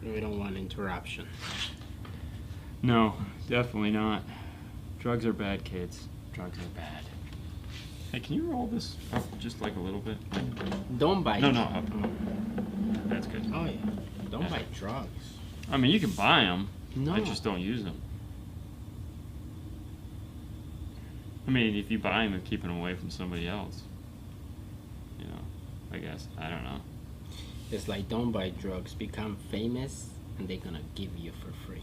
We don't want interruption. No, definitely not. Drugs are bad, kids. Drugs are bad. Hey, can you roll this up just like a little bit? Don't buy. No, up. That's good. Oh yeah. Don't buy drugs. I mean, you can buy them. No. I just don't use them. I mean, if you buy them, you're keeping them away from somebody else. You know, I guess. I don't know. It's like, don't buy drugs. Become famous, and they're gonna give you for free.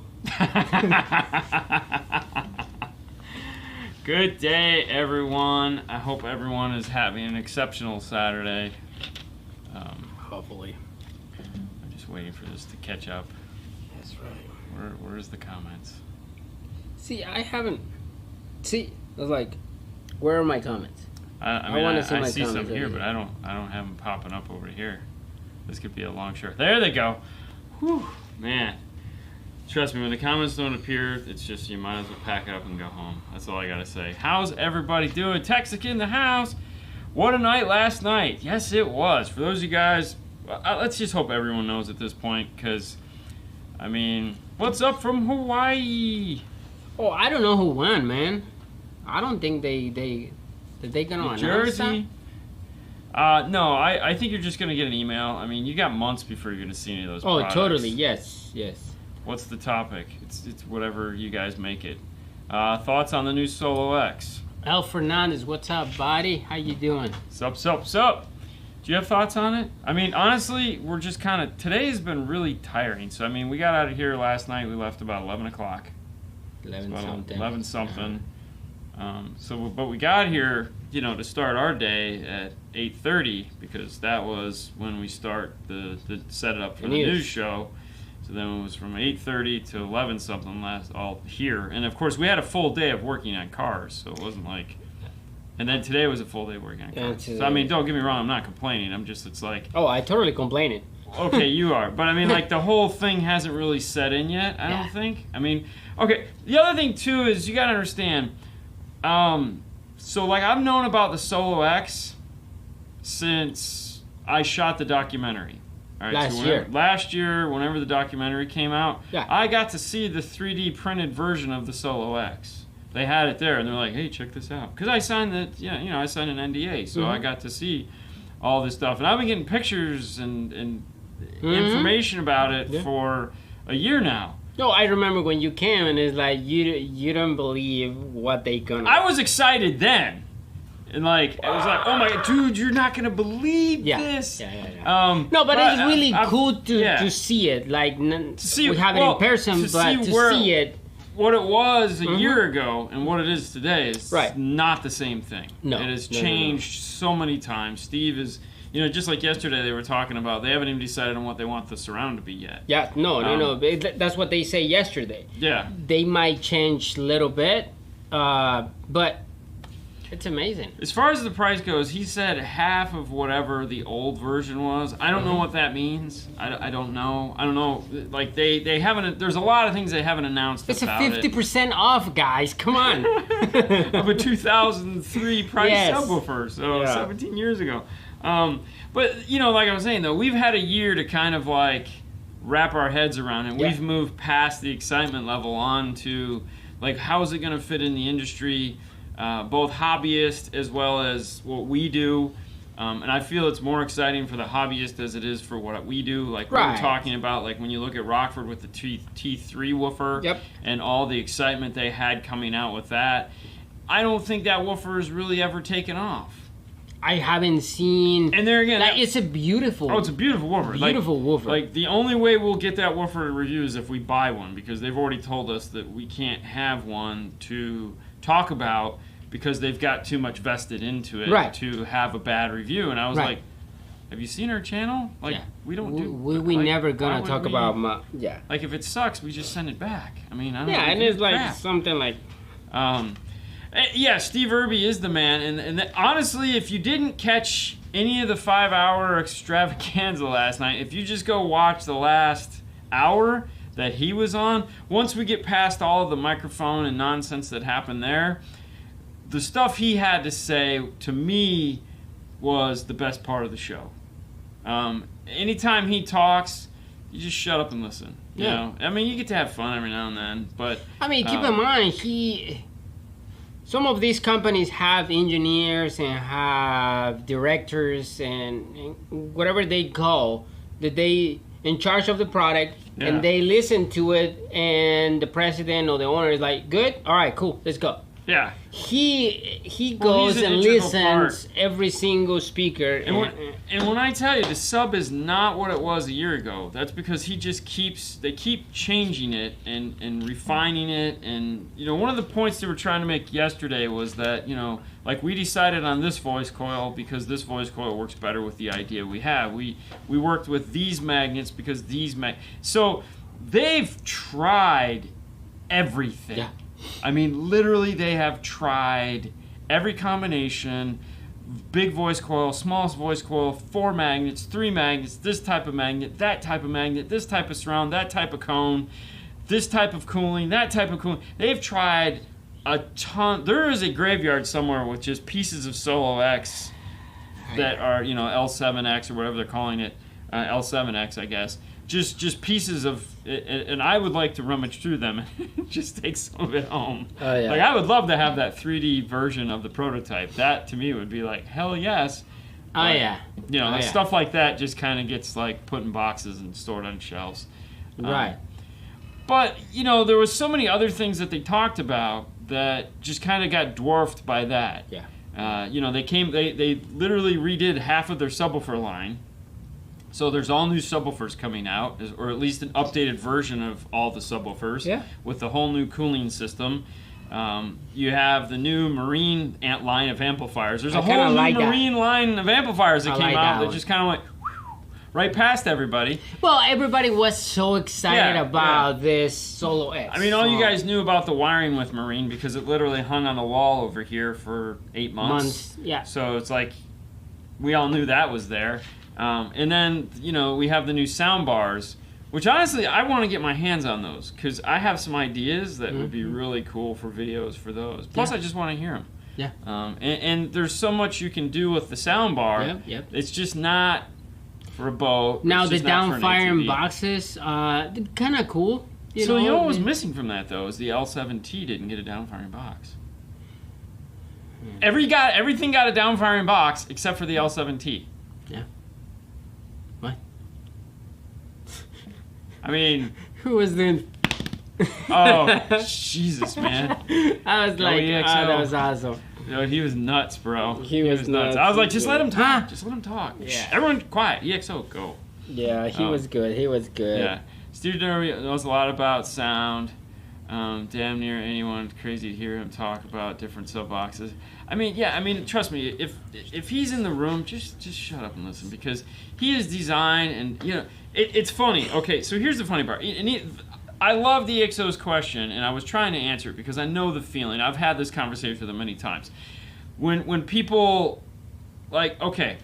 Good day, everyone. I hope everyone is having an exceptional Saturday. Hopefully. I'm just waiting for this to catch up. That's right. Where's the comments? See, I haven't. See, I was like, where are my comments? I mean, I see some here, but I don't have them popping up over here. This could be a long short. There they go. Whew, man. Trust me, when the comments don't appear, it's just you might as well pack it up and go home. That's all I gotta say. How's everybody doing? Texas in the house. What a night last night. Yes, it was. For those of you guys, let's just hope everyone knows at this point, because, I mean, what's up from Hawaii? Oh, I don't know who won, man. I don't think they gonna announce Jersey. No, I think you're just gonna get an email. I mean, you got months before you're gonna see any of those. Oh, products. totally. Yes. What's the topic? It's whatever you guys make it. Thoughts on the new Solo X? Fernando, what's up, buddy? How you doing? Sup. Do you have thoughts on it? I mean, honestly, we're just kind of... Today has been really tiring. So, I mean, we got out of here last night. We left about 11 o'clock. 11 something. But we got here, to start our day at 8:30 because that was when we start the set it up for the news show. So then it was from 8:30 to 11 something all here. And of course we had a full day of working on cars, so it wasn't like... And then today was a full day working on cars. So I mean, don't get me wrong, I'm not complaining. It's like... Oh, I totally complaining. Okay, you are. But I mean, like, the whole thing hasn't really set in yet, I don't think. I mean, okay, the other thing too is you gotta understand, so like I've known about the Solo X since I shot the documentary. All right, last year, whenever the documentary came out, I got to see the 3D printed version of the Solo X. They had it there, and they're like, "Hey, check this out." Because I signed I signed an NDA, so I got to see all this stuff, and I've been getting pictures and information about it for a year now. No, I remember when you came, and it's like you don't believe what they gonna. I was excited then. And like, it was like, oh my God, dude, you're not going to believe this. Yeah. No, but it's really cool to see it. Like, we have it in person, but to see it. What it was a year ago and what it is today is not the same thing. No. It has changed so many times. Steve is, just like yesterday they were talking about, they haven't even decided on what they want the surround to be yet. Yeah, no. That's what they say yesterday. Yeah. They might change a little bit, but... It's amazing. As far as the price goes, he said half of whatever the old version was. I don't know what that means. I don't know. Like they haven't. There's a lot of things they haven't announced. It's about a 50% off, guys. Come on. Of a 2003 price subwoofer, so 17 years ago. But like I was saying though, we've had a year to kind of like wrap our heads around it. We've moved past the excitement level on to like how is it going to fit in the industry. Both hobbyist as well as what we do. And I feel it's more exciting for the hobbyist as it is for what we do. Like we were talking about, like when you look at Rockford with the T3 woofer and all the excitement they had coming out with that, I don't think that woofer is really ever taken off. I haven't seen... And there again... Like, it's a beautiful... Oh, it's a beautiful woofer. Beautiful woofer. Like, the only way we'll get that woofer to review is if we buy one, because they've already told us that we can't have one to talk about because they've got too much vested into it to have a bad review. And I was like, have you seen our channel? Like, we don't do... We never gonna talk about... Like, if it sucks, we just send it back. I mean, I don't know. Yeah, and it's like something like... Yeah, Steve Irby is the man. And honestly, if you didn't catch any of the 5-hour extravaganza last night, if you just go watch the last hour that he was on, once we get past all of the microphone and nonsense that happened there, the stuff he had to say, to me, was the best part of the show. Anytime he talks, you just shut up and listen. You know? I mean, you get to have fun every now and then, but... I mean, keep in mind, some of these companies have engineers and have directors and whatever they call, that they in charge of the product, and they listen to it, and the president or the owner is like, good, all right, cool, let's go. Yeah. He goes and listens every single speaker. And when I tell you the sub is not what it was a year ago, that's because they keep changing it and refining it. And, you know, one of the points they were trying to make yesterday was that, you know, like we decided on this voice coil because this voice coil works better with the idea we have. We worked with these magnets because so they've tried everything. Yeah. I mean, literally, they have tried every combination, big voice coil, smallest voice coil, 4 magnets, 3 magnets, this type of magnet, that type of magnet, this type of surround, that type of cone, this type of cooling, that type of cooling. They've tried a ton. There is a graveyard somewhere with just pieces of Solo X that are, you know, L7X or whatever they're calling it, L7X, I guess. Just pieces of, and I would like to rummage through them and just take some of it home. Oh, yeah. Like, I would love to have that 3D version of the prototype. That, to me, would be like, hell yes. Oh, yeah. You know, stuff like that just kind of gets, like, put in boxes and stored on shelves. Right. But, you know, there was so many other things that they talked about that just kind of got dwarfed by that. Yeah. You know, they literally redid half of their subwoofer line. So there's all new subwoofers coming out, or at least an updated version of all the subwoofers with the whole new cooling system. You have the new Marine line of amplifiers. There's a whole new Marine line of amplifiers that came out that just kind of went right past everybody. Well, everybody was so excited about this Solo X. I mean, all you guys knew about the wiring with Marine because it literally hung on the wall over here for 8 months. Yeah. So it's like we all knew that was there. And then, you know, we have the new sound bars, which honestly, I want to get my hands on those because I have some ideas that would be really cool for videos for those. Plus, I just want to hear them. Yeah. And there's so much you can do with the sound bar. Yep. It's just not for a boat. Now, the down-firing boxes, kind of cool. You know what was missing from that, though, is the L7T didn't get a down-firing box. Everything got a down-firing box except for the L7T. Yeah. What? I mean... Who was doing... Oh, Jesus, man. I was like, that was awesome. No, he was nuts, bro. He was nuts. I was like, just let him talk. Just let him talk. Yeah. Everyone quiet. EXO, go. Yeah, he was good. He was good. Yeah. Steve knows a lot about sound. Damn near anyone crazy to hear him talk about different sub boxes. I mean, trust me, if he's in the room, just shut up and listen because he is designed and, you know, it's funny. Okay, so here's the funny part. I love the EXO's question, and I was trying to answer it because I know the feeling. I've had this conversation with them many times. When people, like, okay,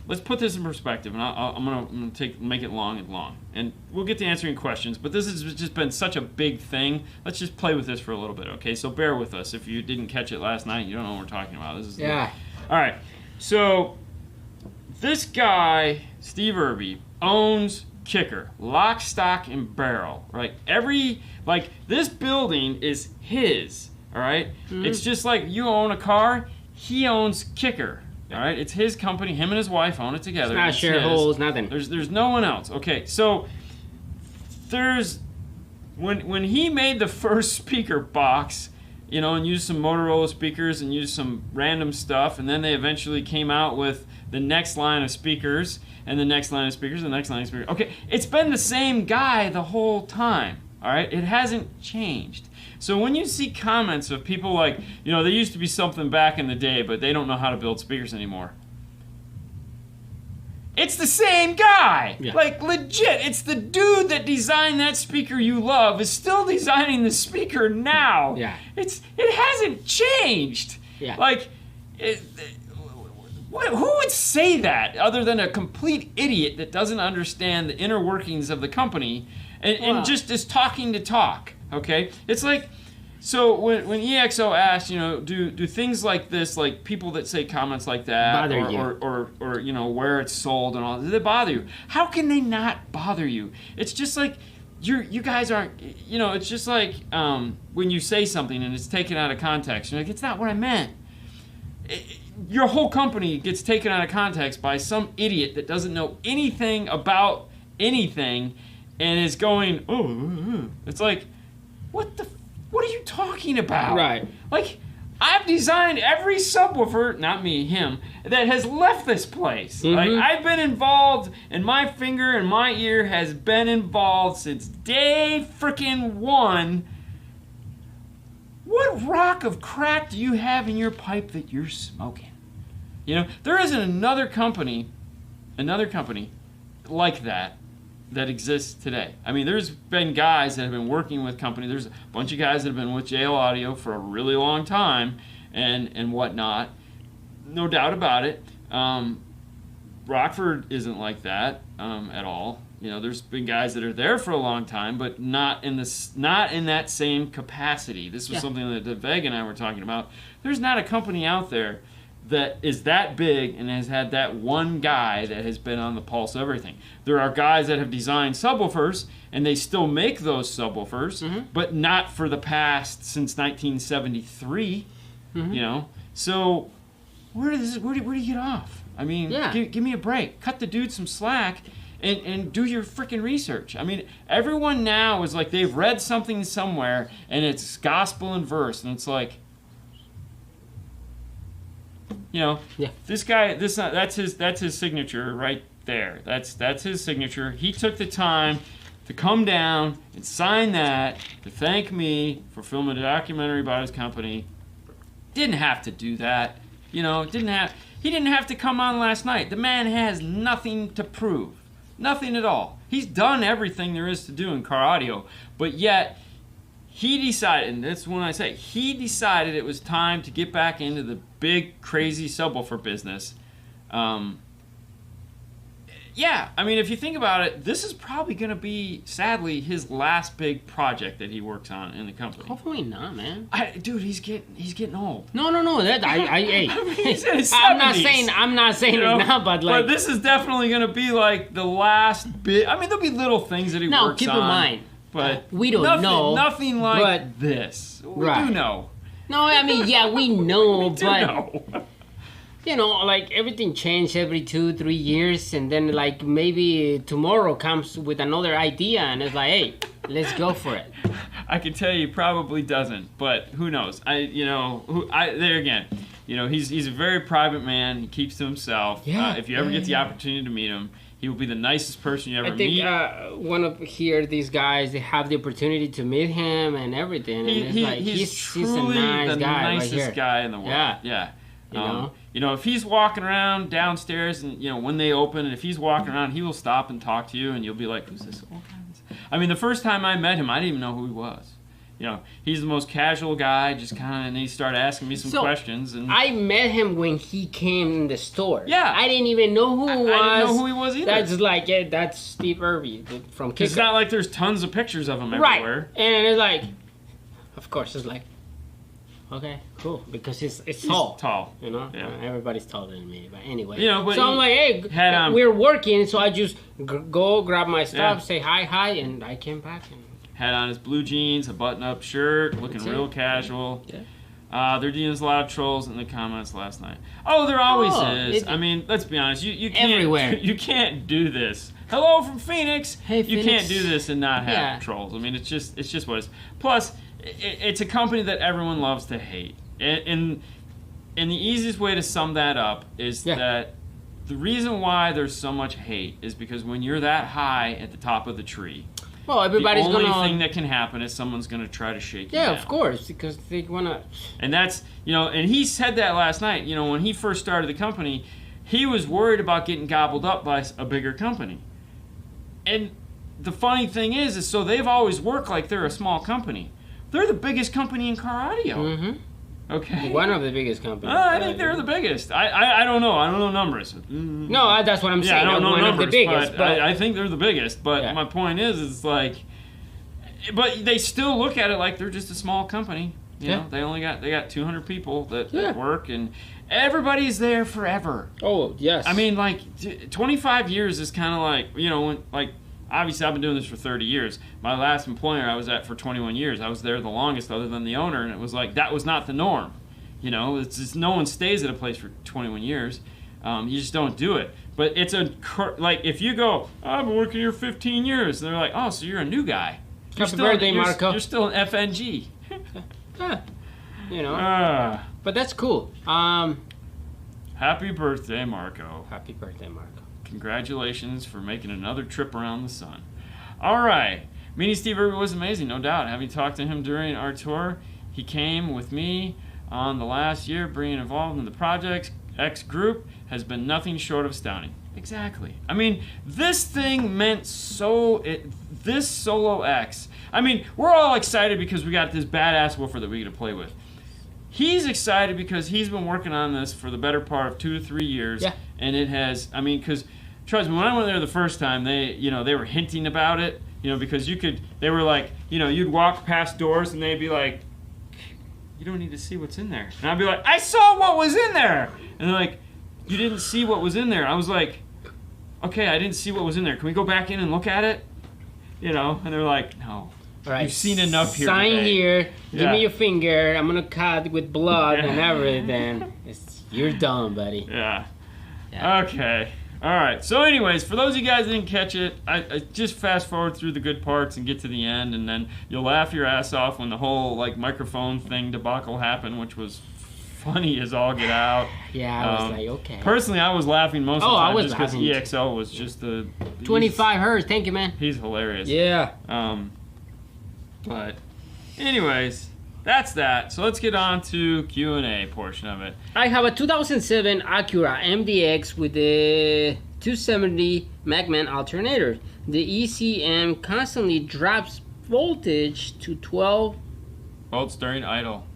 let's put this in perspective, and I'm gonna make it long, and we'll get to answering questions. But this has just been such a big thing. Let's just play with this for a little bit, okay? So bear with us. If you didn't catch it last night, you don't know what we're talking about. This is all right. So this guy, Steve Irby, owns Kicker, lock, stock, and barrel, right? This building is his, all right? It's just like you own a car, he owns Kicker, all right? It's his company, him and his wife own it together. It's not shareholders, nothing. There's no one else. Okay, so when he made the first speaker box, you know, and used some Motorola speakers and used some random stuff, and then they eventually came out with the next line of speakers, and the next line of speakers, and the next line of speakers. Okay, it's been the same guy the whole time, all right? It hasn't changed. So when you see comments of people like, you know, there used to be something back in the day, but they don't know how to build speakers anymore. It's the same guy. Yeah. Like, legit. It's the dude that designed that speaker you love is still designing the speaker now. Yeah. It hasn't changed. Yeah. Like, who would say that other than a complete idiot that doesn't understand the inner workings of the company and just is talking to talk, okay? It's like, So when EXO asked, do things like this, like people that say comments like that, Bother you. or where it's sold and all, do they bother you? How can they not bother you? It's just like you guys aren't, it's just like when you say something and it's taken out of context. You're like, it's not what I meant. Your whole company gets taken out of context by some idiot that doesn't know anything about anything and is going, oh, it's like, what are you talking about? Right. Like, I've designed every subwoofer, not me, him, that has left this place. Mm-hmm. Like, I've been involved, and my finger and my ear has been involved since day freaking one. What rock of crack do you have in your pipe that you're smoking? There isn't another company like that exists today. I mean, there's been guys that have been working with companies. There's a bunch of guys that have been with JL Audio for a really long time and whatnot. No doubt about it. Rockford isn't like that at all. There's been guys that are there for a long time, but not in that same capacity. This was something that Veg and I were talking about. There's not a company out there that is that big and has had that one guy that has been on the pulse of everything. There are guys that have designed subwoofers, and they still make those subwoofers, but not for the past since 1973. So where do you get off? I mean, give me a break. Cut the dude some slack. And do your freaking research. I mean, everyone now is like they've read something somewhere and it's gospel and verse, and it's like, this guy, that's his signature right there. That's his signature. He took the time to come down and sign that to thank me for filming a documentary about his company. Didn't have to do that. He didn't have to come on last night. The man has nothing to prove. Nothing at all. He's done everything there is to do in car audio, but yet he decided, and that's when I say, he decided it was time to get back into the big, crazy subwoofer business. I mean, if you think about it, this is probably going to be, sadly, his last big project that he works on in the company. Hopefully not, man. Dude, he's getting old. No. That hey. I mean, he's in his 70s. I'm not saying it now, but But this is definitely going to be like the last bit. I mean, there'll be little things that he works on. No, keep in mind. But we don't know. Nothing like this. We do know. No, I mean, we know, we do know. Like everything changed every 2-3 years, and then like maybe tomorrow comes with another idea, and it's like, hey, let's go for it. I can tell you, probably doesn't, but who knows? There again, he's a very private man. He keeps to himself. If you ever get the opportunity to meet him, he will be the nicest person you ever meet. I think one of these guys, they have the opportunity to meet him and everything. And he's truly a nice the guy nicest guy in the world. If he's walking around downstairs and, when they open, and if he's walking around, he will stop and talk to you, and you'll be like, who's this old guy? I mean, the first time I met him, I didn't even know who he was. He's the most casual guy, just kind of, and he started asking me some questions. And I met him when he came in the store. Yeah. I didn't even know who he was. I didn't know who he was either. That's like, that's Steve Irby from Kick. It's not like there's tons of pictures of him everywhere. Right. And it's like, of course, it's like, okay, cool, because he's tall. Tall. Everybody's taller than me. But anyway. But so I'm like, hey, we're working, so I just go grab my stuff, say hi, and I came back and had on his blue jeans, a button-up shirt, looking real casual. Yeah. They're dealing with a lot of trolls in the comments last night. Oh, there always is. I mean, let's be honest. You can't. Everywhere. You can't do this. Hello from Phoenix. Hey, Phoenix. You can't do this and not have trolls. I mean, it's just what it is. Plus, it's a company that everyone loves to hate. And the easiest way to sum that up is that the reason why there's so much hate is because when you're that high at the top of the tree, well, everybody's the only thing that can happen is someone's going to try to shake you down. Yeah, of course, because they want to. And that's, and he said that last night. When he first started the company, he was worried about getting gobbled up by a bigger company. And the funny thing is so they've always worked like they're a small company. They're the biggest company in car audio. Mm-hmm. Okay. One of the biggest companies. I think they're the biggest. I don't know. I don't know numbers. No, that's what I'm saying. I don't know one numbers, of the biggest. But I think they're the biggest. But Yeah. my point is, it's like, but they still look at it like they're just a small company. You know, they got 200 people that work, and everybody's there forever. Oh, yes. I mean, like 25 years is kind of like, you know, when, like, obviously I've been doing this for 30 years. My last employer I was at for 21 years. I was there the longest other than the owner, and it was like that was not the norm. You know, it's just no one stays at a place for 21 years. You just don't do it. But it's like if you go, I've been working here 15 years, and they're like, oh, so you're a new guy. Happy birthday, Marco. You're still an FNG. You know, but that's cool. Happy birthday, Marco. Happy birthday, Marco. Congratulations for making another trip around the sun. All right. Meeting Steve Irby was amazing, no doubt. Having talked to him during our tour, he came with me on the last year, being involved in the Project X group has been nothing short of astounding. Exactly. I mean, this thing meant this Solo X. I mean, we're all excited because we got this badass woofer that we get to play with. He's excited because he's been working on this for the better part of 2 to 3 years. Yeah. And it has, I mean, because, trust me, when I went there the first time, they were hinting about it, you know, because they were like, you know, you'd walk past doors and they'd be like, you don't need to see what's in there. And I'd be like, I saw what was in there. And they're like, you didn't see what was in there. I was like, okay, I didn't see what was in there. Can we go back in and look at it? You know, and they're like, no. All right, you've seen enough here. Sign today. here. Give me your finger. I'm gonna cut with blood and everything. You're done, buddy. Yeah. Okay. All right. So, anyways, for those of you guys that didn't catch it, I just fast forward through the good parts and get to the end, and then you'll laugh your ass off when the whole like microphone thing debacle happened, which was funny as all get out. Yeah, I was like, okay. Personally, I was laughing most of the time just because laughing. EXL was just the 25 hertz. Thank you, man. He's hilarious. Yeah. But anyways, that's that. So let's get on to Q&A portion of it. I have a 2007 Acura MDX with the 270 McMahon alternator. The ECM constantly drops voltage to 12. Volts during idle.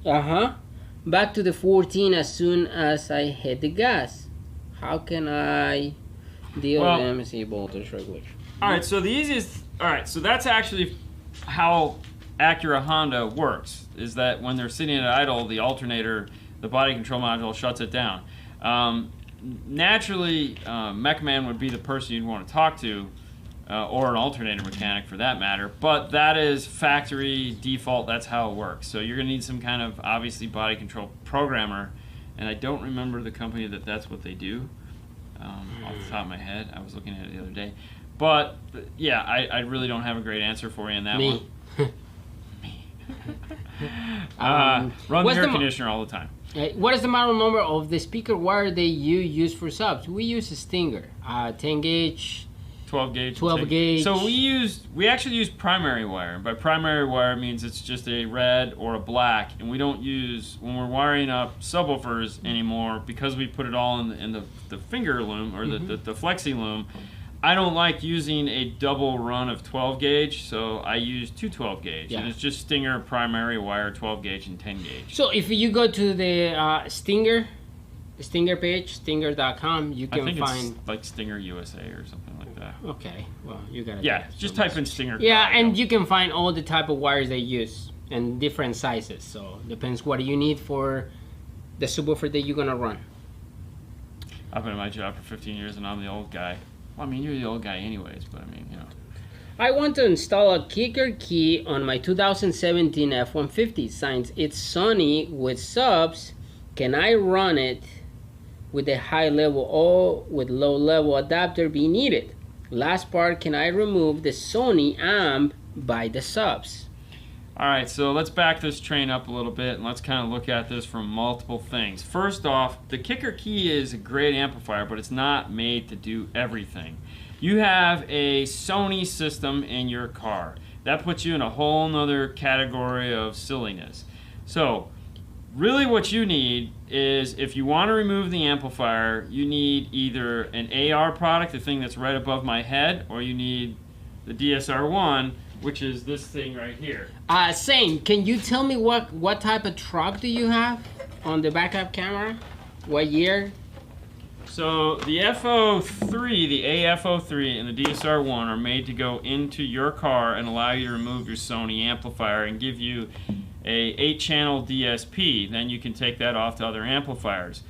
Back to the 14 as soon as I hit the gas. How can I deal with MSC voltage regulation? All right, so the easiest. All right, so that's actually how Acura Honda works. Is that when they're sitting at idle, the alternator, the body control module shuts it down. Naturally, McMahon would be the person you'd want to talk to, or an alternator mechanic for that matter. But that is factory default. That's how it works. So you're going to need some kind of obviously body control programmer, and I don't remember the company that's what they do off the top of my head. I was looking at it the other day. But yeah, I really don't have a great answer for you in that one. Run the air conditioner all the time. What is the model number of the speaker wire that you use for subs? We use a Stinger, 10 gauge, 12 gauge. 12 gauge. So we actually use primary wire. By primary wire means it's just a red or a black, and we don't use when we're wiring up subwoofers anymore because we put it all in the finger loom or the flexi loom. I don't like using a double run of 12 gauge, so I use 2 12 gauge. And it's just Stinger primary wire, 12 gauge and 10 gauge. So if you go to the Stinger page, stinger.com, you can find... it's like Stinger USA or something like that. Okay, well, you got it. Yeah, just type in Stinger. Yeah, and you can find all the type of wires they use and different sizes. So depends what you need for the subwoofer that you're going to run. I've been at my job for 15 years and I'm the old guy. Well, I mean, you're the old guy anyways, but I mean, you know. I want to install a kicker key on my 2017 F-150. Since it's Sony with subs, can I run it with a high level or with low level adapter be needed? Last part, can I remove the Sony amp by the subs? All right, so let's back this train up a little bit and let's kind of look at this from multiple things. First off, the kicker key is a great amplifier, but it's not made to do everything. You have a Sony system in your car. That puts you in a whole nother category of silliness. So really what you need is, if you want to remove the amplifier, you need either an AR product, the thing that's right above my head, or you need the DSR-1, which is this thing right here. Same. Can you tell me what type of truck do you have on the backup camera? What year? So the FO3, the AF03 and the DSR1 are made to go into your car and allow you to remove your Sony amplifier and give you a 8-channel DSP. Then you can take that off to other amplifiers.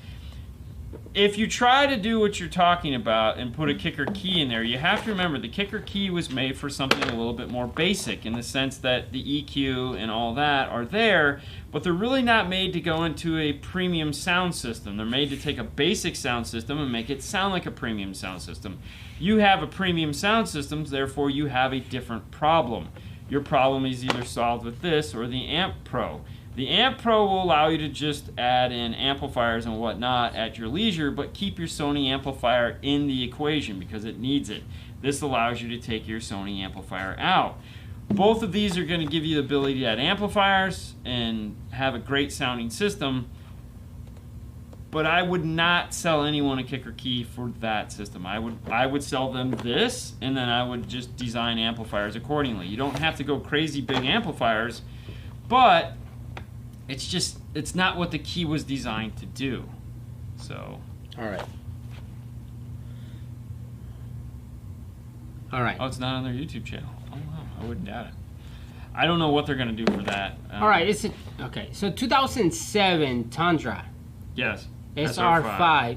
If you try to do what you're talking about and put a kicker key in there, you have to remember the kicker key was made for something a little bit more basic in the sense that the EQ and all that are there, but they're really not made to go into a premium sound system. They're made to take a basic sound system and make it sound like a premium sound system. You have a premium sound system, therefore you have a different problem. Your problem is either solved with this or the Amp Pro. The Amp Pro will allow you to just add in amplifiers and whatnot at your leisure, but keep your Sony amplifier in the equation because it needs it. This allows you to take your Sony amplifier out. Both of these are going to give you the ability to add amplifiers and have a great sounding system, but I would not sell anyone a kicker key for that system. I would sell them this, and then I would just design amplifiers accordingly. You don't have to go crazy big amplifiers, but it's not what the key was designed to do. So. All right. Oh, it's not on their YouTube channel. Oh, wow. I wouldn't doubt it. I don't know what they're going to do for that. All right. Okay. So 2007 Tundra. Yes. SR5.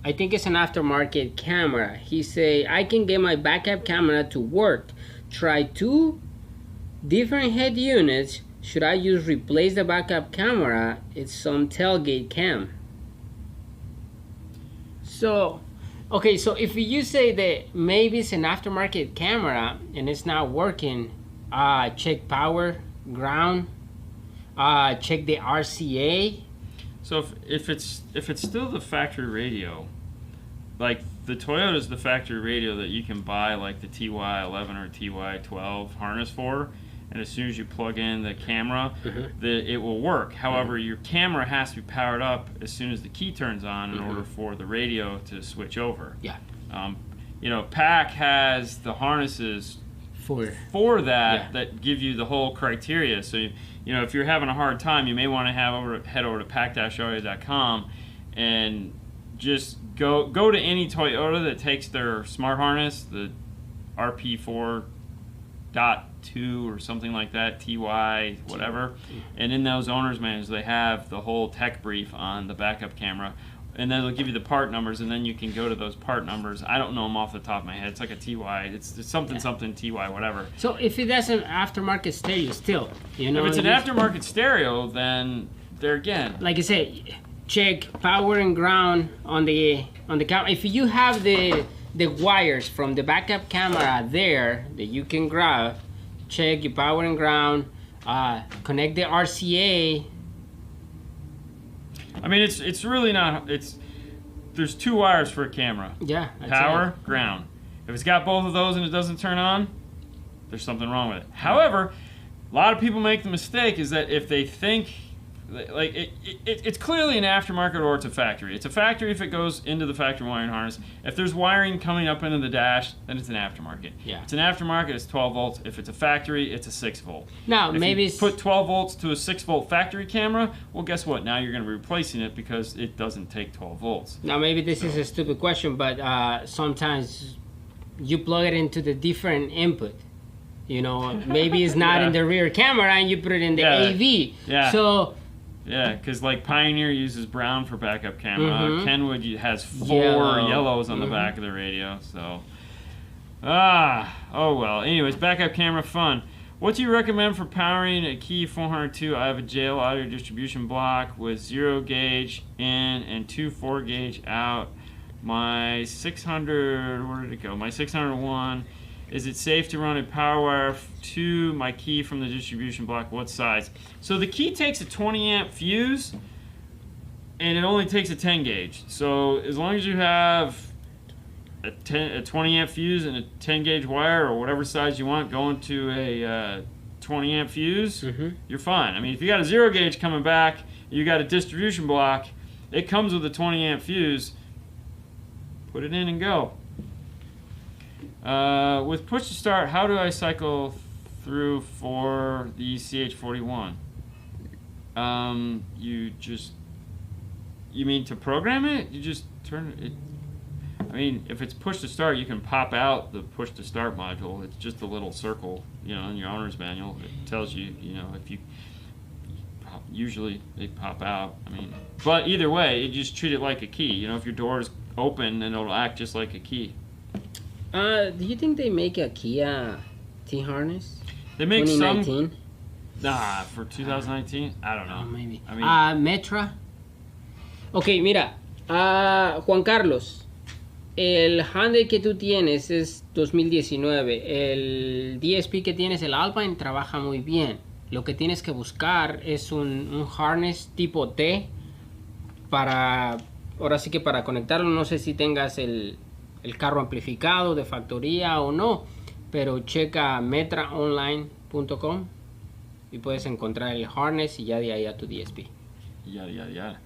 I think it's an aftermarket camera. He say, I can get my backup camera to work. Try 2 different head units. Should I replace the backup camera? It's some tailgate cam. So, okay, so if you say that maybe it's an aftermarket camera and it's not working, check power, ground, check the RCA. So if it's still the factory radio, like the Toyota's the factory radio that you can buy like the TY11 or TY12 harness for. And as soon as you plug in the camera, it will work. However, your camera has to be powered up as soon as the key turns on in order for the radio to switch over. Yeah. You know, PAC has the harnesses for that that give you the whole criteria. So, you know, if you're having a hard time, you may want to head over to pac-audio.com and just go to any Toyota that takes their smart harness, the RP4.2 or something like that, TY, whatever. And in those owner's manuals, they have the whole tech brief on the backup camera. And then they'll give you the part numbers, and then you can go to those part numbers. I don't know them off the top of my head. It's like a TY. It's something TY, whatever. So if it has an aftermarket stereo still, you know. If it's an aftermarket stereo, then there again. Like I say, check power and ground on the camera. If you have the wires from the backup camera there that you can grab, check your power and ground, connect the RCA. I mean, it's really not. There's 2 wires for a camera. Yeah. Power, ground. If it's got both of those and it doesn't turn on, there's something wrong with it. However, a lot of people make the mistake is that if they think, like, it's clearly an aftermarket or it's a factory. It's a factory if it goes into the factory wiring harness. If there's wiring coming up into the dash, then it's an aftermarket. Yeah. If it's an aftermarket, it's 12 volts. If it's a factory, it's a 6 volt. Now, if maybe you put 12 volts to a 6 volt factory camera, well, guess what? Now you're going to be replacing it because it doesn't take 12 volts. Now, maybe this is a stupid question, but sometimes you plug it into the different input. You know, maybe it's not in the rear camera and you put it in the AV. Yeah. So. Yeah, because like Pioneer uses brown for backup camera. Kenwood has 4 yellows on the back of the radio. So, oh well. Anyways, backup camera fun. What do you recommend for powering a Key 402? I have a JL audio distribution block with 0 gauge in and 2 4 gauge out. My 600, where did it go? My 601. Is it safe to run a power wire to my key from the distribution block? What size? So the key takes a 20 amp fuse and it only takes a 10 gauge. So as long as you have a 20 amp fuse and a 10 gauge wire or whatever size you want going to a 20 amp fuse, you're fine. I mean, if you got a 0 gauge coming back, you got a distribution block, it comes with a 20 amp fuse, put it in and go. With push to start, how do I cycle through for the CH41? You mean to program it? You just turn it. mean, if it's push to start, you can pop out the push to start module. It's just a little circle, in your owner's manual. It tells you, if you usually they pop out. I mean, but either way, you just treat it like a key. If your door is open, then it'll act just like a key. Do you think they make a Kia T-harness? They make 2019? For 2019? I don't know. Maybe. I mean, Metra. Ok, mira. Juan Carlos. El Hyundai que tú tienes es 2019. El DSP que tienes, el Alpine, trabaja muy bien. Lo que tienes que buscar es un harness tipo T para, ahora sí que para conectarlo. No sé si tengas el carro amplificado de factoría o no, pero checa metraonline.com y puedes encontrar el harness y ya de ahí a tu DSP. Yada, yada, yada.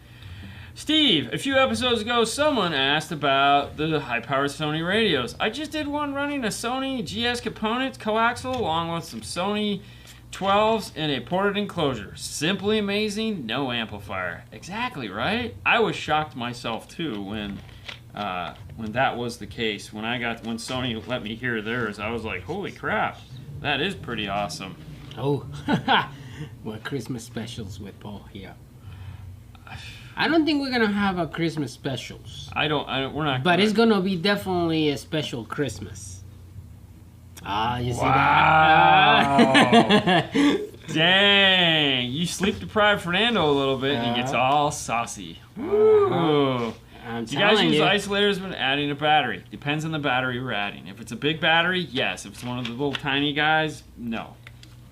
Steve, a few episodes ago, someone asked about the high-powered Sony radios. I just did one running a Sony GS component coaxial along with some Sony 12s and a ported enclosure. Simply amazing, no amplifier. Exactly, right? I was shocked myself, too, when that was the case. When Sony let me hear theirs, I was like, holy crap, that is pretty awesome. Oh, what Christmas specials with Paul here. I don't think we're gonna have a Christmas specials. We're not. But it's gonna be definitely a special Christmas. You see that? Dang! You sleep deprived Fernando a little bit, and he gets all saucy. Ooh. Do you guys use isolators when adding a battery? Depends on the battery we're adding. If it's a big battery, yes. If it's one of the little tiny guys, no.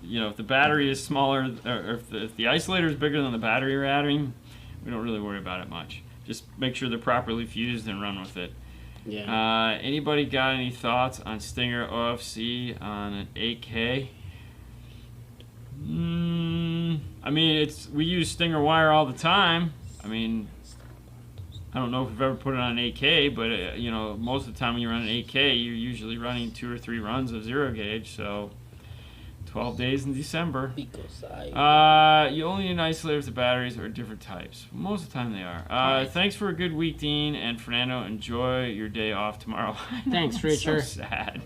If the battery is smaller, or if the isolator is bigger than the battery you're adding, we don't really worry about it much. Just make sure they're properly fused and run with it. Yeah. Anybody got any thoughts on Stinger OFC on an 8K? I mean, we use Stinger wire all the time. I mean, I don't know if we've ever put it on an 8K, but most of the time when you run an 8K, you're usually running 2 or 3 runs of 0 gauge. So 12 days in December. You only need isolators to batteries or different types. Most of the time they are. Thanks for a good week, Dean and Fernando. Enjoy your day off tomorrow. Thanks, Richard. So sad.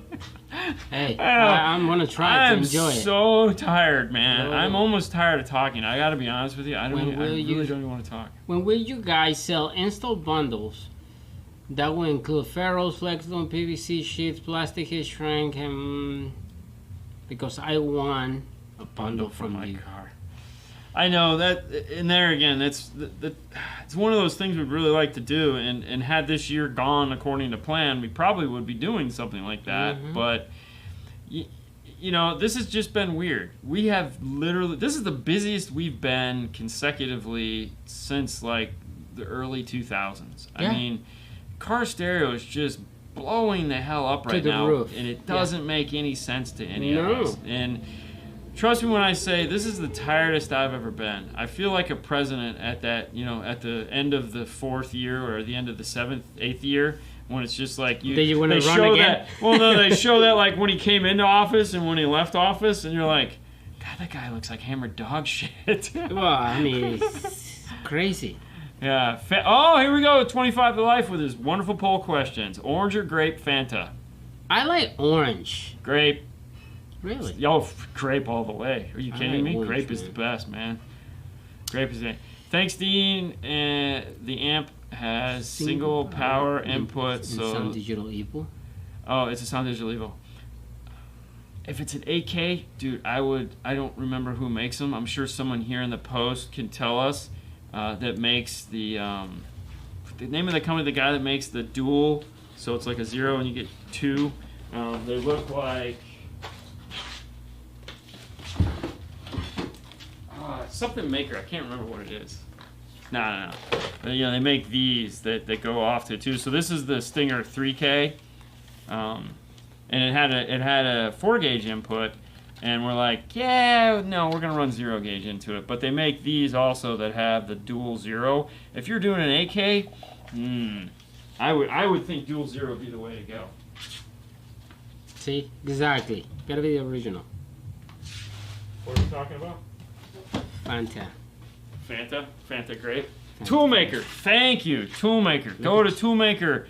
Hey, I'm gonna try to enjoy it. I'm so tired, man. I'm almost tired of talking. I gotta be honest with you. I really don't even want to talk. When will you guys sell installed bundles that will include ferrules, flexible PVC sheets, plastic heat shrink, and because I want a bundle from my you. car. I know that, and there again, it's one of those things we'd really like to do, and had this year gone according to plan, we probably would be doing something like that. Mm-hmm. But this has just been weird. We have this is the busiest we've been consecutively since like the early 2000s. Yeah. I mean, car stereo is just blowing the hell up right now, roof. And it doesn't make any sense to any of us. And trust me when I say this is the tiredest I've ever been. I feel like a president at that, at the end of the 4th year or the end of the 7th, 8th year, when it's just like they show again? That. Well, no, they show that like when he came into office and when he left office, and you're like, God, that guy looks like hammered dog shit. Well, I mean, it's crazy. Yeah. Oh, here we go. 25 to life with his wonderful poll questions. Orange or grape Fanta? I like orange. Grape. Really? Yo, grape all the way. Are you kidding me? Orange, grape is the best, man. Grape is it. Thanks, Dean. The amp has single power input. So Sound Digital Evil? Oh, it's a Sound Digital Evil. If it's an 8K, dude, I don't remember who makes them. I'm sure someone here in the post can tell us. That makes the name of the company, the guy that makes the dual, so it's like a 0 and you get 2. They look like something maker. I can't remember what it is. No. But, they make these that go off to 2. So this is the Stinger 3K, and it had a 4 gauge input. And we're like, yeah, no, we're going to run 0 gauge into it. But they make these also that have the dual 0. If you're doing an 8K, I would think dual 0 would be the way to go. See? Exactly. Gotta be the original. What are we talking about? Fanta. Fanta grape? Toolmaker. Thank you, Toolmaker. Go to Toolmaker.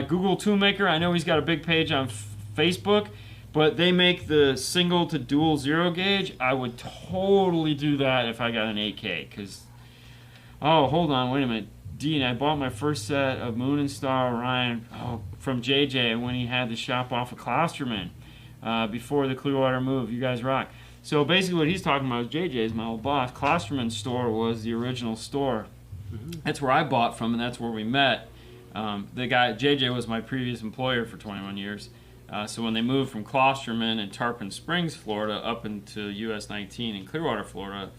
Google Toolmaker. I know he's got a big page on Facebook, but they make the single to dual zero gauge. I would totally do that if I got an 8K. Because, oh, hold on, wait a minute. Dean, I bought my first set of Moon and Star Orion from JJ when he had the shop off of Klosterman before the Clearwater move. You guys rock. So basically what he's talking about is JJ's, my old boss. Klosterman's store was the original store. Mm-hmm. That's where I bought from, and that's where we met. The guy, JJ, was my previous employer for 21 years. So when they moved from Klosterman and Tarpon Springs, Florida, up into US 19 in Clearwater, Florida,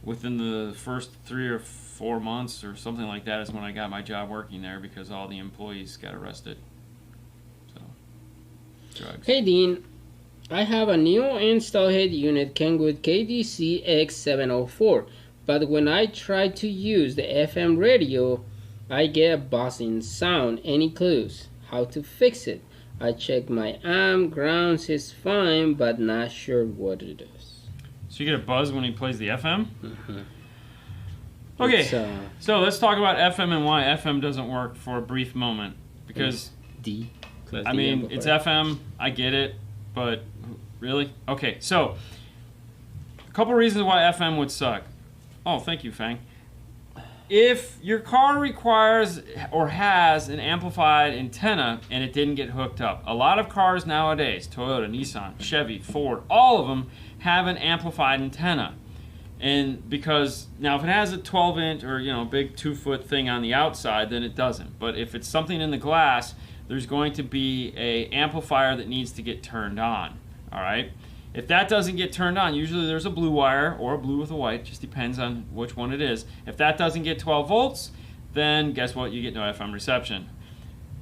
within the first 3 or 4 months or something like that is when I got my job working there because all the employees got arrested. So, drugs. Hey Dean, I have a new install head unit Kenwood KDC X704, but when I try to use the FM radio, I get a buzzing sound. Any clues? How to fix it? I checked my amp, grounds is fine, but not sure what it is. So you get a buzz when he plays the FM? Mm-hmm. Okay, so let's talk about FM and why FM doesn't work for a brief moment. Because, I mean, it's FM, I get it, but really? Okay, so, a couple reasons why FM would suck. Oh, thank you, Fang. If your car requires or has an amplified antenna and it didn't get hooked up, a lot of cars nowadays, Toyota, Nissan, Chevy, Ford, all of them have an amplified antenna. And because now if it has a 12-inch or big 2-foot thing on the outside, then it doesn't. But if it's something in the glass, there's going to be a amplifier that needs to get turned on. All right. If that doesn't get turned on, usually there's a blue wire or a blue with a white, just depends on which one it is. If that doesn't get 12 volts, then guess what? You get no FM reception.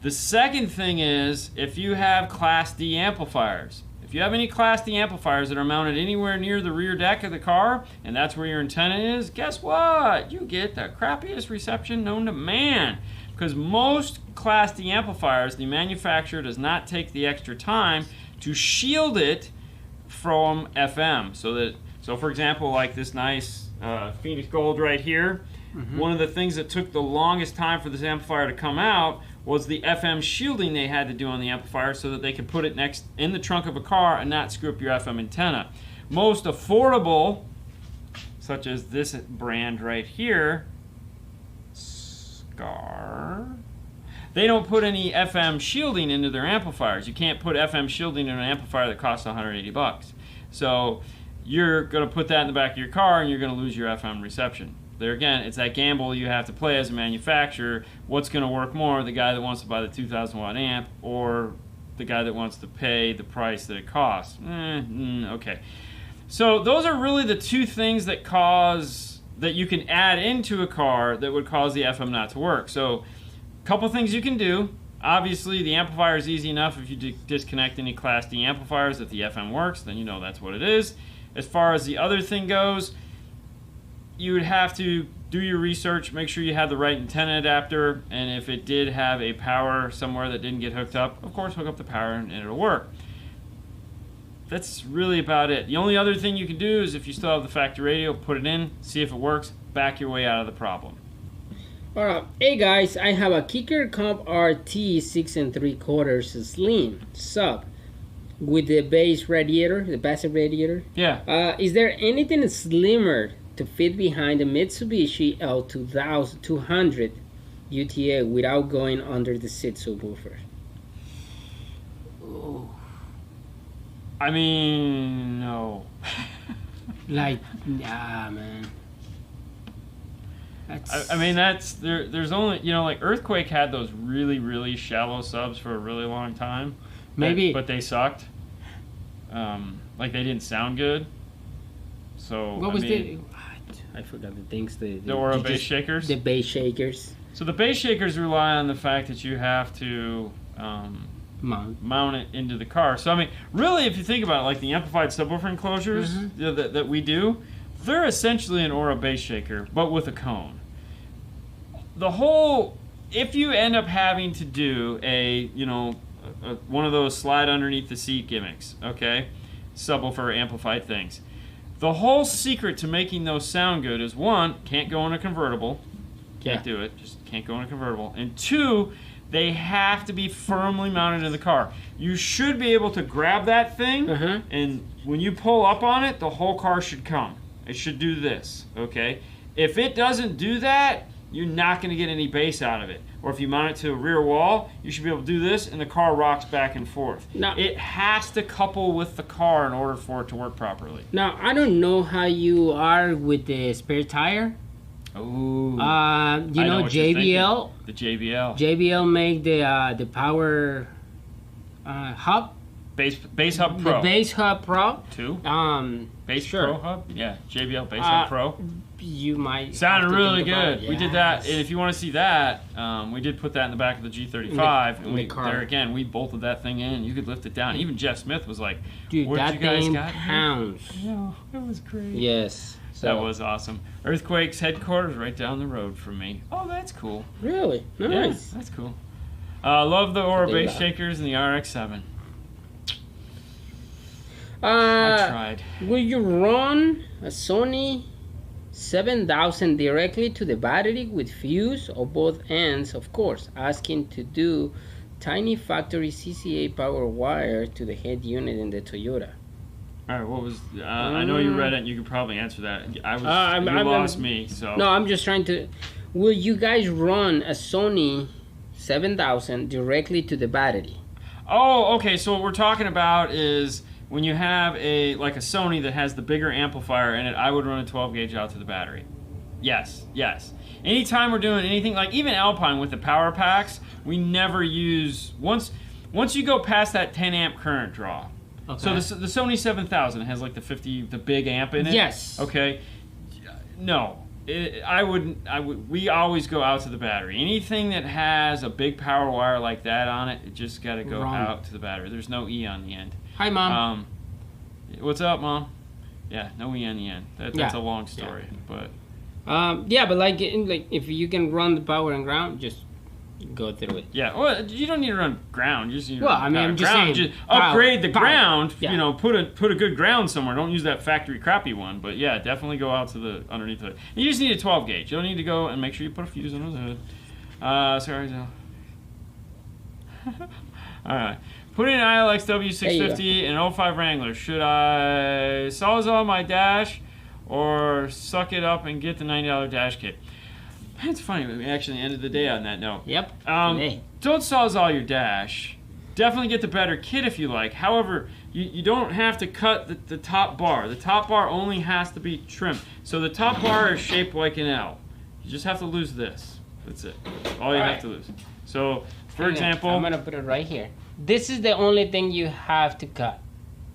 The second thing is if you have Class D amplifiers. If you have any Class D amplifiers that are mounted anywhere near the rear deck of the car, and that's where your antenna is, guess what? You get the crappiest reception known to man. Because most Class D amplifiers, the manufacturer does not take the extra time to shield it from FM. So for example, like this nice Phoenix Gold right here, one of the things that took the longest time for this amplifier to come out was the FM shielding they had to do on the amplifier so that they could put it next in the trunk of a car and not screw up your FM antenna. Most affordable, such as this brand right here, Scar, they don't put any FM shielding into their amplifiers. You can't put FM shielding in an amplifier that costs $180. So you're going to put that in the back of your car and you're going to lose your FM reception. There again, it's that gamble you have to play as a manufacturer. What's going to work more, the guy that wants to buy the 2,000 watt amp or the guy that wants to pay the price that it costs? Okay. So those are really the two things that you can add into a car that would cause the FM not to work. So a couple things you can do. Obviously, the amplifier is easy enough. If you disconnect any Class D amplifiers, if the FM works, then you know that's what it is. As far as the other thing goes, you would have to do your research, make sure you have the right antenna adapter, and if it did have a power somewhere that didn't get hooked up, of course hook up the power and it'll work. That's really about it. The only other thing you can do is if you still have the factory radio, put it in, see if it works, back your way out of the problem. Alright, hey guys, I have a Kicker Comp RT 6 3/4 Slim sub with the base radiator, the passive radiator. Yeah. Is there anything slimmer to fit behind the Mitsubishi L2200 UTA without going under the seat subwoofer? Oh. I mean, no. Like, nah, man. I mean, there's only, like Earthquake had those really, really shallow subs for a really long time. Maybe. But they sucked. Like they didn't sound good. So, I forgot the things. The Aura bass shakers? The bass shakers. So the bass shakers rely on the fact that you have to mount it into the car. So I mean, really, if you think about it, like the amplified subwoofer enclosures that we do, they're essentially an Aura bass shaker, but with a cone. If you end up having to do one of those slide underneath the seat gimmicks, okay, subwoofer amplified things. The whole secret to making those sound good is, one, can't go in a convertible. Can't do it. Just can't go in a convertible. And 2, they have to be firmly mounted in the car. You should be able to grab that thing, and when you pull up on it, the whole car should come. It should do this, okay? If it doesn't do that, you're not going to get any bass out of it. Or if you mount it to a rear wall, you should be able to do this, and the car rocks back and forth. Now, it has to couple with the car in order for it to work properly. Now, I don't know how you are with the spare tire. Oh, you know JBL. The JBL. JBL make the power hub. Base Hub Pro. The Base Hub Pro. 2. Base sure. Pro Hub. Yeah, JBL Base Hub Pro. You might sounded really good. Yes. We did that, and if you want to see that, we did put that in the back of the G35. And there again, we bolted that thing in. You could lift it down. Even Jeff Smith was like, "Dude, what that you guys thing got pounds." Yeah, it was great. Yes. So. That was awesome. Earthquake's headquarters right down the road from me. Oh, that's cool. Really? Nice. Yeah, that's cool. Love the Aura bass shakers and the RX-7. I tried. Will you run a Sony 7000 directly to the battery with fuse or both ends? Of course, asking to do tiny factory CCA power wire to the head unit in the Toyota. All right, what was? I know you read it. And you could probably answer that. You lost me. So no, I'm just trying to. Will you guys run a Sony 7000 directly to the battery? Oh, okay. So what we're talking about is when you have a Sony that has the bigger amplifier in it, I would run a 12 gauge out to the battery. Yes. Anytime we're doing anything like even Alpine with the power packs, we never use once you go past that 10 amp current draw. Okay. So the Sony 7000 has like the big amp in it. Yes. Okay. No, we always go out to the battery. Anything that has a big power wire like that on it, it just got to go out to the battery. There's no E on the end. Hi, Mom. What's up, Mom? Yeah, no E on the end. That's a long story, but. But like if you can run the power and ground, just go through it. Yeah, well, you don't need to run ground. You just need to I'm just saying, just upgrade the ground. Yeah. You know, put a good ground somewhere. Don't use that factory crappy one. But yeah, definitely go out to the underneath it. You just need a 12 gauge. You don't need to go and make sure you put a fuse under the hood. Sorry. All right. Put in an ILX W650 and an 05 Wrangler. Should I sawzall my dash or suck it up and get the $90 dash kit? It's funny, we actually ended the day on that note. Yep. Don't sawzall your dash. Definitely get the better kit if you like. However, you don't have to cut the top bar. The top bar only has to be trimmed. So the top bar is shaped like an L. You just have to lose this. That's it. All you have to lose. So, for example... I'm going to put it right here. This is the only thing you have to cut.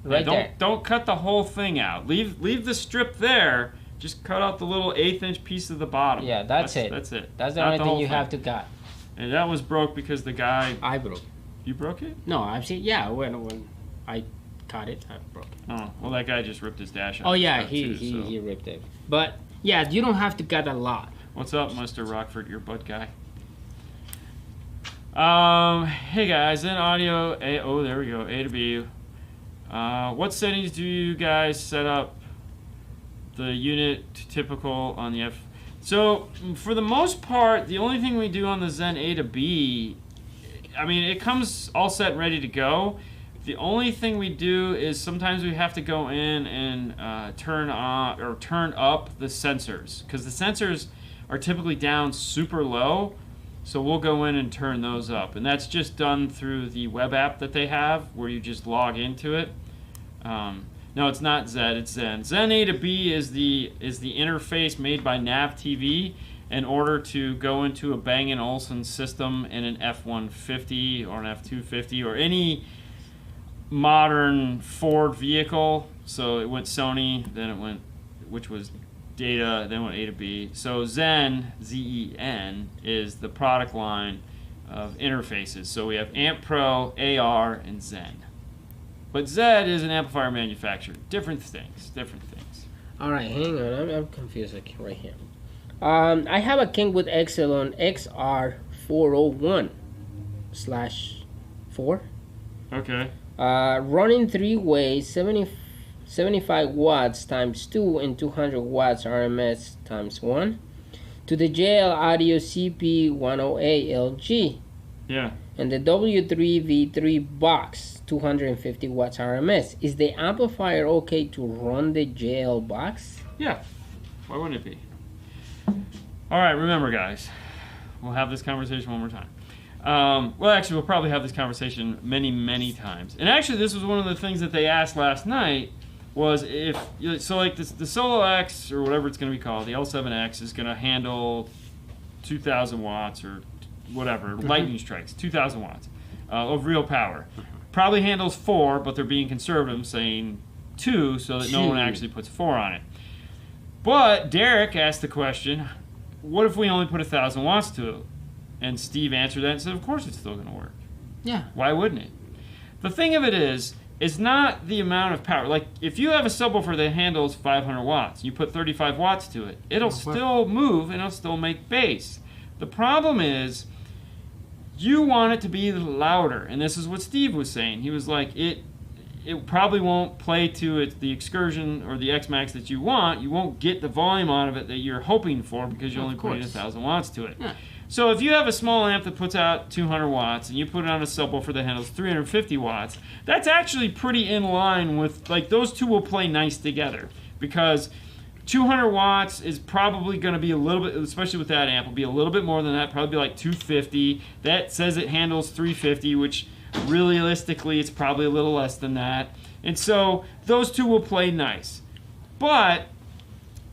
Right there. Don't cut the whole thing out. Leave the strip there. Just cut out the little 1/8 inch piece of the bottom. Yeah, that's it. That's it. That's the only thing you have to cut. And that was broke because the guy... I broke. You broke it? No, I've seen... Yeah, when I cut it, I broke it. Oh, well, that guy just ripped his dash out. Oh, yeah, he ripped it. But, yeah, you don't have to cut a lot. What's up, Mr. Rockford, your butt guy? Hey, guys, in audio... there we go, A to B. What settings do you guys set up the unit to typical on the F? So for the most part, the only thing we do on the Zen A to B, I mean, it comes all set and ready to go. The only thing we do is sometimes we have to go in and turn on or turn up the sensors, because the sensors are typically down super low. So we'll go in and turn those up, and that's just done through the web app that they have, where you just log into it. No, it's not Zed, it's Zen. Zen A to B is the interface made by Nav TV in order to go into a Bang & Olufsen system in an F-150 or an F-250 or any modern Ford vehicle. So it went Sony, then it went, which was Data, then went A to B. So Zen, Z-E-N, is the product line of interfaces. So we have Amp Pro, AR, and Zen. But Zed is an amplifier manufacturer. Different things. All right, hang on. I'm confused right here. I have a Kingwood Exelon XR401/4. Okay. Running 3-way, 75 watts times 2 and 200 watts RMS times 1. to the JL Audio CP108 LG. Yeah. And the W3V3 box, 250 watts RMS. Is the amplifier okay to run the JL box? Yeah. Why wouldn't it be? All right, remember, guys, we'll have this conversation one more time. Well, actually, we'll probably have this conversation many, many times. And actually, this was one of the things that they asked last night was if, so like the Solo X, or whatever it's going to be called, the L7X is going to handle 2,000 watts or whatever, lightning strikes, 2,000 watts of real power. Probably handles 4, but they're being conservative, saying 2, so that no one actually puts 4 on it. But Derek asked the question, what if we only put 1,000 watts to it? And Steve answered that and said, of course it's still going to work. Yeah. Why wouldn't it? The thing of it is, it's not the amount of power. Like, if you have a subwoofer that handles 500 watts, you put 35 watts to it, it'll still move and it'll still make bass. The problem is, you want it to be louder. And this is what Steve was saying. He was like, it probably won't play to the excursion or the X-Max that you want. You won't get the volume out of it that you're hoping for because you only put 1,000 watts to it. Yeah. So if you have a small amp that puts out 200 watts and you put it on a subwoofer that handles 350 watts, that's actually pretty in line with, like, those two will play nice together because 200 watts is probably going to be a little bit, especially with that amp, will be a little bit more than that, probably be like 250. That says it handles 350, which realistically it's probably a little less than that. And so those two will play nice. But,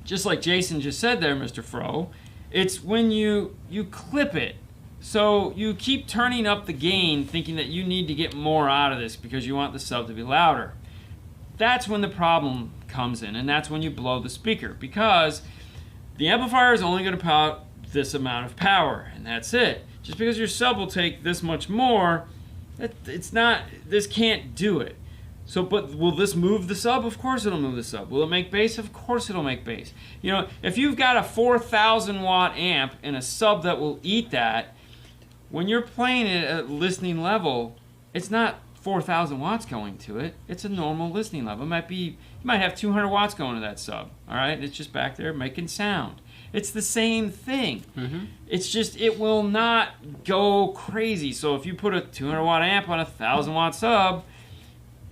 just like Jason just said there, Mr. Fro, it's when you clip it. So you keep turning up the gain thinking that you need to get more out of this because you want the sub to be louder. That's when the problem comes in, and that's when you blow the speaker, because the amplifier is only going to put out this amount of power, and that's it. Just because your sub will take this much more, it's not, this can't do it. So, but will this move the sub? Of course it'll move the sub. Will it make bass? Of course it'll make bass. You know, if you've got a 4,000 watt amp and a sub that will eat that, when you're playing it at listening level, it's not 4,000 watts going to it. It's a normal listening level. It might be, you might have 200 watts going to that sub. All right, it's just back there making sound. It's the same thing. It's just, it will not go crazy. So if you put a 200 watt amp on a 1,000 watt sub,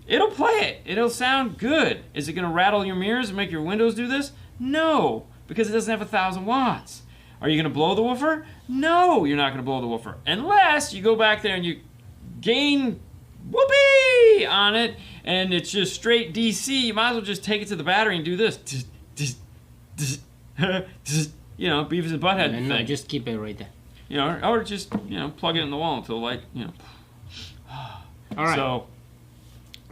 it'll play it. It'll sound good. Is it going to rattle your mirrors and make your windows do this? No, because it doesn't have 1,000 watts. Are you going to blow the woofer? No, you're not going to blow the woofer. Unless you go back there and you gain whoopee on it, and it's just straight DC. You might as well just take it to the battery and do this. You know, Beavis and Butthead thing. No, just keep it right there. You know, or just, you know, plug it in the wall until, like, you know. All right. So,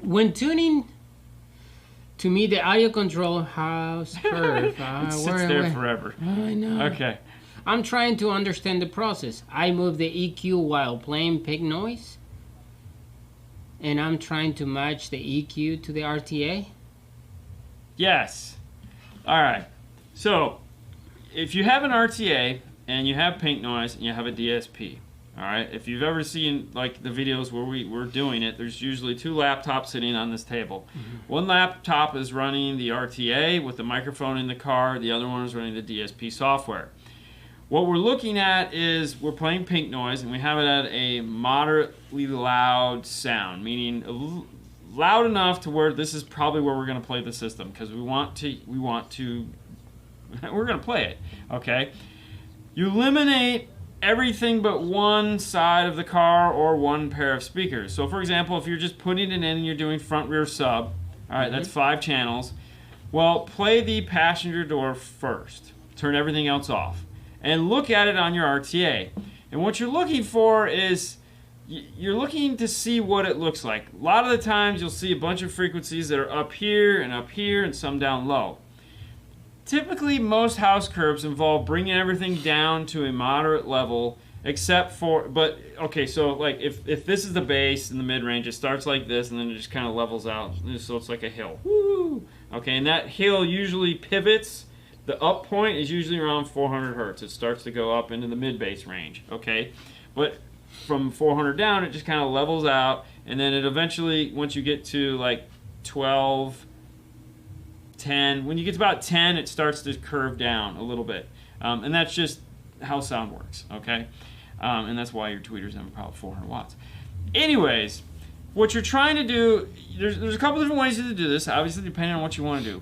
when tuning, to me, the audio control house curve. it sits there forever. I know. Okay. I'm trying to understand the process. I move the EQ while playing pink noise, and I'm trying to match the EQ to the RTA. Yes. All right. So, if you have an RTA and you have pink noise and you have a DSP, all right, if you've ever seen like the videos where we're doing it, there's usually two laptops sitting on this table. One laptop is running the RTA with the microphone in the car. The other one is running the DSP software. What we're looking at is we're playing pink noise, and we have it at a moderately loud sound, meaning loud enough to where this is probably where we're going to play the system, because we're going to play it, okay? You eliminate everything but one side of the car or one pair of speakers. So for example, if you're just putting it in and you're doing front rear sub, all right, that's 5 channels. Well, play the passenger door first. Turn everything else off. And look at it on your RTA. And what you're looking for is, you're looking to see what it looks like. A lot of the times you'll see a bunch of frequencies that are up here and some down low. Typically, most house curves involve bringing everything down to a moderate level, except for, but, okay, so like if this is the bass in the mid-range, it starts like this and then it just kind of levels out, so it's like a hill. Woo! Okay, and that hill usually pivots. The up point is usually around 400 hertz. It starts to go up into the mid-bass range, okay? But from 400 down, it just kind of levels out, and then it eventually, once you get to like 12, 10, when you get to about 10, it starts to curve down a little bit. And that's just how sound works, okay? And that's why your tweeter's have about 400 watts. Anyways, what you're trying to do, there's a couple different ways to do this, obviously depending on what you want to do.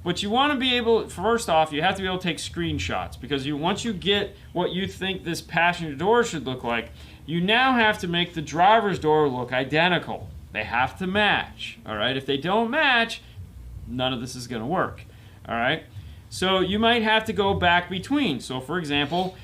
But you want to be able, first off, you have to be able to take screenshots, because once you get what you think this passenger door should look like, you now have to make the driver's door look identical. They have to match, all right? If they don't match, none of this is going to work, all right? So you might have to go back between. So for example,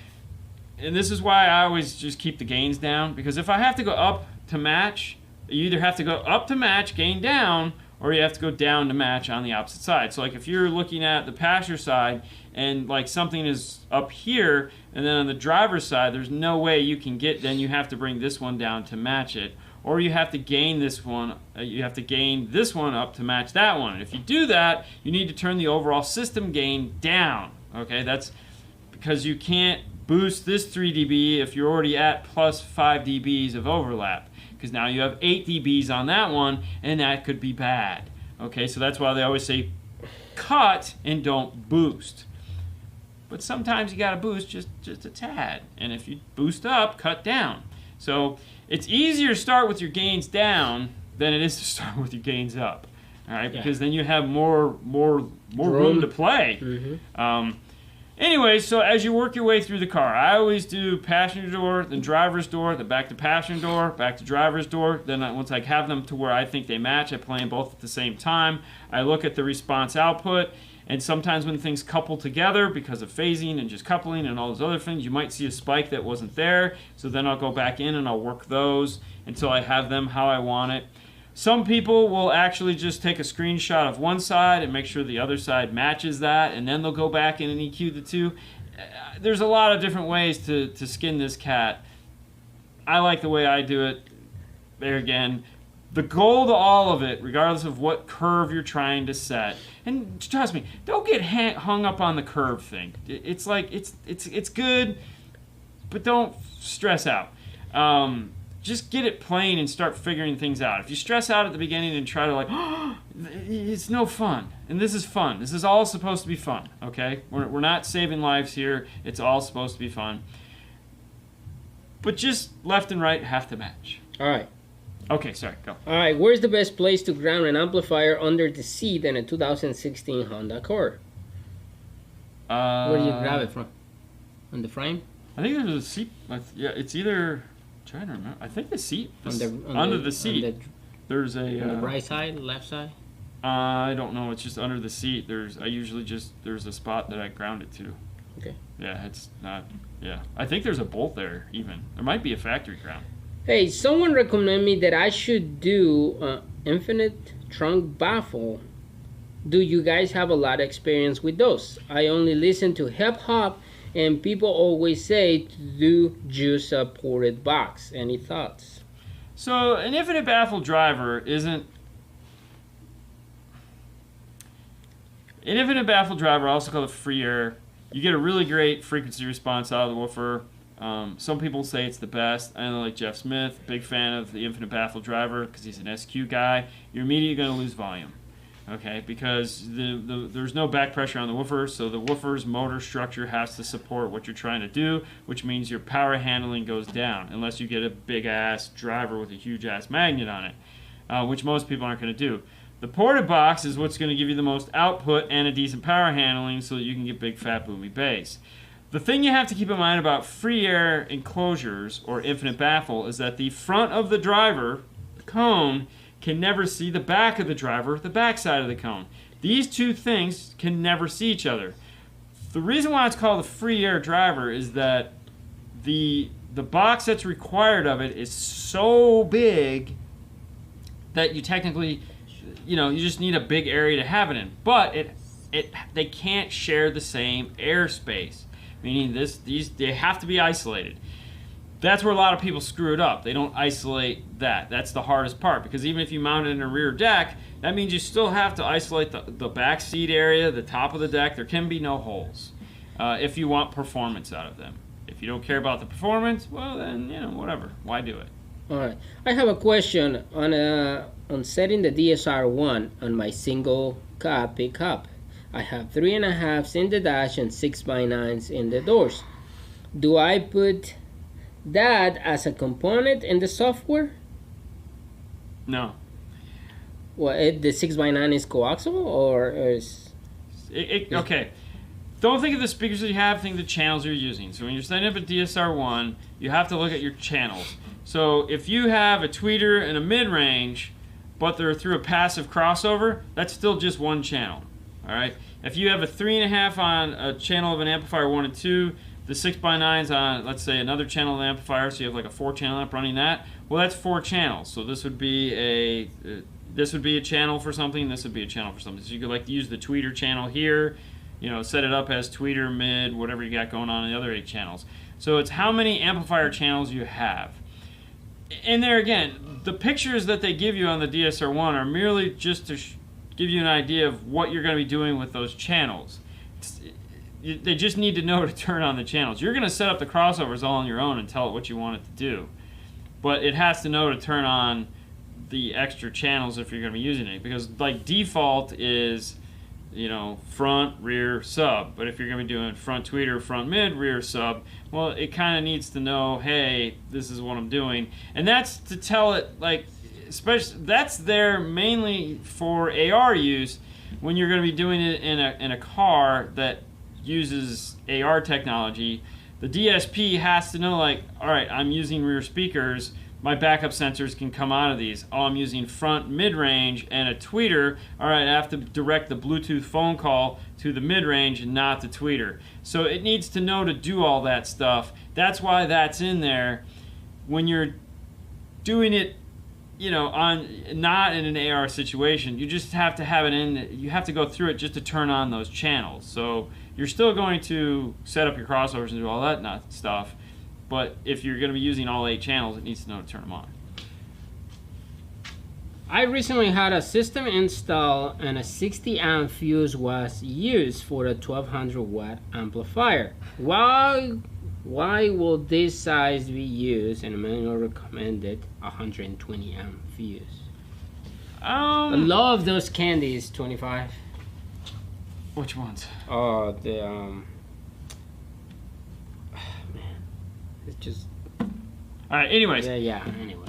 and this is why I always just keep the gains down, because if I have to go up to match, you either have to go up to match, gain down, or you have to go down to match on the opposite side. So like if you're looking at the passenger side and like something is up here, and then on the driver's side, there's no way you can get, then you have to bring this one down to match it. Or you have to gain this one, you have to gain this one up to match that one. And if you do that, you need to turn the overall system gain down. Okay, that's because you can't boost this 3 dB if you're already at plus 5 dBs of overlap, because now you have 8 dBs on that one, and that could be bad. Okay, so that's why they always say cut and don't boost. But sometimes you got to boost just a tad, and if you boost up, cut down. So it's easier to start with your gains down than it is to start with your gains up. All right, because then you have more room to play. Mm-hmm. Anyway, so as you work your way through the car, I always do passenger door, then driver's door, then back to passenger door, back to driver's door. Then once I have them to where I think they match, I play them both at the same time. I look at the response output, and sometimes when things couple together because of phasing and just coupling and all those other things, you might see a spike that wasn't there. So then I'll go back in and I'll work those until I have them how I want it. Some people will actually just take a screenshot of one side and make sure the other side matches that, and then they'll go back in and EQ the two. There's a lot of different ways to skin this cat. I like the way I do it. There again, the goal to all of it, regardless of what curve you're trying to set, and trust me, don't get hung up on the curve thing. It's like, it's good, but don't stress out. Just get it plain and start figuring things out. If you stress out at the beginning and try to like, it's no fun. And this is fun. This is all supposed to be fun, okay? We're not saving lives here. It's all supposed to be fun. But just left and right have to match. All right. Okay, sorry, go. All right, where's the best place to ground an amplifier under the seat in a 2016 Honda Accord? Where do you grab it from? On the frame? I think there's a seat. Yeah, it's either... trying to remember. I think the seat under the seat. There's a on the right side, left side. I don't know. It's just under the seat. There's a spot that I ground it to. Okay. Yeah, it's not. Yeah, I think there's a bolt there. Even there might be a factory ground. Hey, someone recommended me that I should do infinite trunk baffle. Do you guys have a lot of experience with those? I only listen to hip hop. And people always say to do just a ported box. Any thoughts? So an infinite baffle driver isn't... An infinite baffle driver, also called a free air, you get a really great frequency response out of the woofer. Some people say it's the best. I know, like Jeff Smith, big fan of the infinite baffle driver because he's an SQ guy. You're immediately going to lose volume. Okay, because there's no back pressure on the woofer, so the woofer's motor structure has to support what you're trying to do, which means your power handling goes down, unless you get a big-ass driver with a huge-ass magnet on it, which most people aren't going to do. The ported box is what's going to give you the most output and a decent power handling so that you can get big, fat, boomy bass. The thing you have to keep in mind about free air enclosures, or infinite baffle, is that the front of the driver, the cone, can never see the back of the driver, the back side of the cone. These two things can never see each other. The reason why it's called a free air driver is that the box that's required of it is so big that you technically, you just need a big area to have it in. But they can't share the same airspace, meaning they have to be isolated. That's where a lot of people screw it up. They don't isolate that. That's the hardest part, because even if you mount it in a rear deck, that means you still have to isolate the back seat area, the top of the deck. There can be no holes if you want performance out of them. If you don't care about the performance, well then, whatever. Why do it? All right. I have a question on setting the DSR-1 on my single cab pickup. I have 3.5s in the dash and 6x9s in the doors. Do I put that as a component in the software? No. Well, the 6x9 is coaxial or is... Okay. Don't think of the speakers that you have, think of the channels you're using. So when you're setting up a DSR1, you have to look at your channels. So if you have a tweeter and a mid-range, but they're through a passive crossover, that's still just one channel. All right. If you have a 3.5 on a channel of an amplifier 1 and 2, the 6x9's on, let's say, another channel of an amplifier, so you have like a 4-channel amp running that. Well, that's 4 channels. So this would be a channel for something. This would be a channel for something. So you could like use the tweeter channel here. You know, set it up as tweeter, mid, whatever you got going on in the other 8 channels. So it's how many amplifier channels you have. And there again, the pictures that they give you on the DSR-1 are merely just to give you an idea of what you're going to be doing with those channels. They just need to know to turn on the channels. You're going to set up the crossovers all on your own and tell it what you want it to do. But it has to know to turn on the extra channels if you're going to be using it. Because like default is, you know, front, rear, sub. But if you're going to be doing front tweeter, front mid, rear sub, well, it kind of needs to know, hey, this is what I'm doing. And that's to tell it, like, especially, that's there mainly for AR use when you're going to be doing it in a car that uses AR technology. The DSP has to know, like, all right, I'm using rear speakers. My backup sensors can come out of these. Oh, I'm using front mid-range and a tweeter. All right, I have to direct the Bluetooth phone call to the mid-range and not the tweeter. So it needs to know to do all that stuff. That's why that's in there. When you're doing it, you know, not in an AR situation, you just have to have it in. You have to go through it just to turn on those channels. So you're still going to set up your crossovers and do all that stuff. But if you're going to be using all 8 channels, it needs to know to turn them on. I recently had a system install and a 60 amp fuse was used for a 1200 watt amplifier. Why will this size be used and the manual recommended 120 amp fuse? I love those candies, 25. Which ones? Oh, it's just... Alright, anyways. Yeah, anyway.